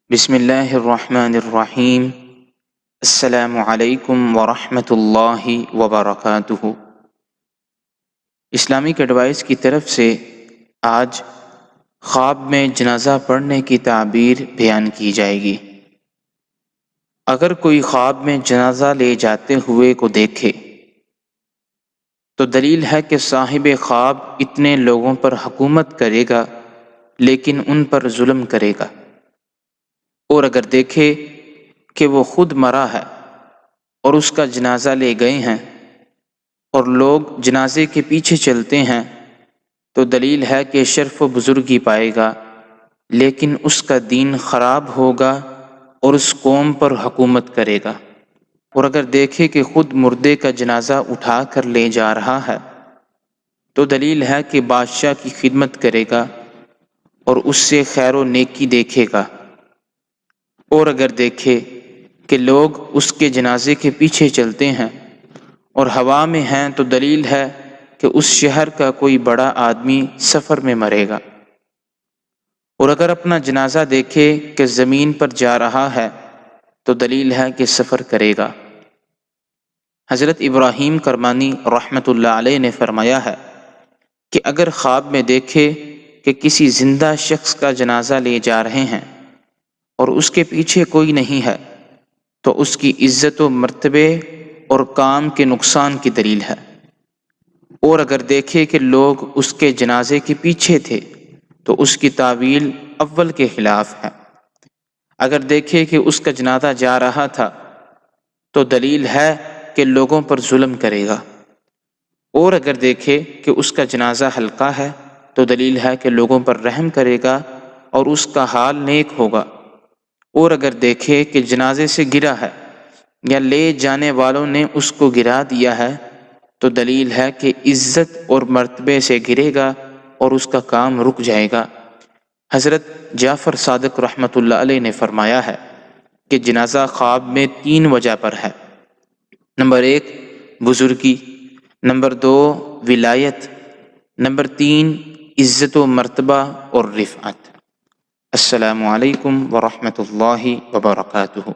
بسم اللہ الرحمن الرحیم۔ السلام علیکم ورحمۃ اللہ وبرکاتہ۔ اسلامک ایڈوائس کی طرف سے آج خواب میں جنازہ پڑھنے کی تعبیر بیان کی جائے گی۔ اگر کوئی خواب میں جنازہ لے جاتے ہوئے کو دیکھے تو دلیل ہے کہ صاحب خواب اتنے لوگوں پر حکومت کرے گا لیکن ان پر ظلم کرے گا، اور اگر دیکھے کہ وہ خود مرا ہے اور اس کا جنازہ لے گئے ہیں اور لوگ جنازے کے پیچھے چلتے ہیں تو دلیل ہے کہ شرف و بزرگی پائے گا، لیکن اس کا دین خراب ہوگا اور اس قوم پر حکومت کرے گا۔ اور اگر دیکھے کہ خود مردے کا جنازہ اٹھا کر لے جا رہا ہے تو دلیل ہے کہ بادشاہ کی خدمت کرے گا اور اس سے خیر و نیکی دیکھے گا۔ اور اگر دیکھے کہ لوگ اس کے جنازے کے پیچھے چلتے ہیں اور ہوا میں ہیں تو دلیل ہے کہ اس شہر کا کوئی بڑا آدمی سفر میں مرے گا۔ اور اگر اپنا جنازہ دیکھے کہ زمین پر جا رہا ہے تو دلیل ہے کہ سفر کرے گا۔ حضرت ابراہیم کرمانی رحمۃ اللہ علیہ نے فرمایا ہے کہ اگر خواب میں دیکھے کہ کسی زندہ شخص کا جنازہ لے جا رہے ہیں اور اس کے پیچھے کوئی نہیں ہے تو اس کی عزت و مرتبے اور کام کے نقصان کی دلیل ہے۔ اور اگر دیکھے کہ لوگ اس کے جنازے کے پیچھے تھے تو اس کی تعویل اول کے خلاف ہے۔ اگر دیکھے کہ اس کا جنازہ جا رہا تھا تو دلیل ہے کہ لوگوں پر ظلم کرے گا۔ اور اگر دیکھے کہ اس کا جنازہ ہلکا ہے تو دلیل ہے کہ لوگوں پر رحم کرے گا اور اس کا حال نیک ہوگا۔ اور اگر دیکھے کہ جنازے سے گرا ہے یا لے جانے والوں نے اس کو گرا دیا ہے تو دلیل ہے کہ عزت اور مرتبے سے گرے گا اور اس کا کام رک جائے گا۔ حضرت جعفر صادق رحمۃ اللہ علیہ نے فرمایا ہے کہ جنازہ خواب میں 3 وجہ پر ہے۔ نمبر 1 بزرگی، نمبر 2 ولایت، نمبر 3 عزت و مرتبہ اور رفعت۔ السلام علیکم ورحمۃ اللہ وبرکاتہ۔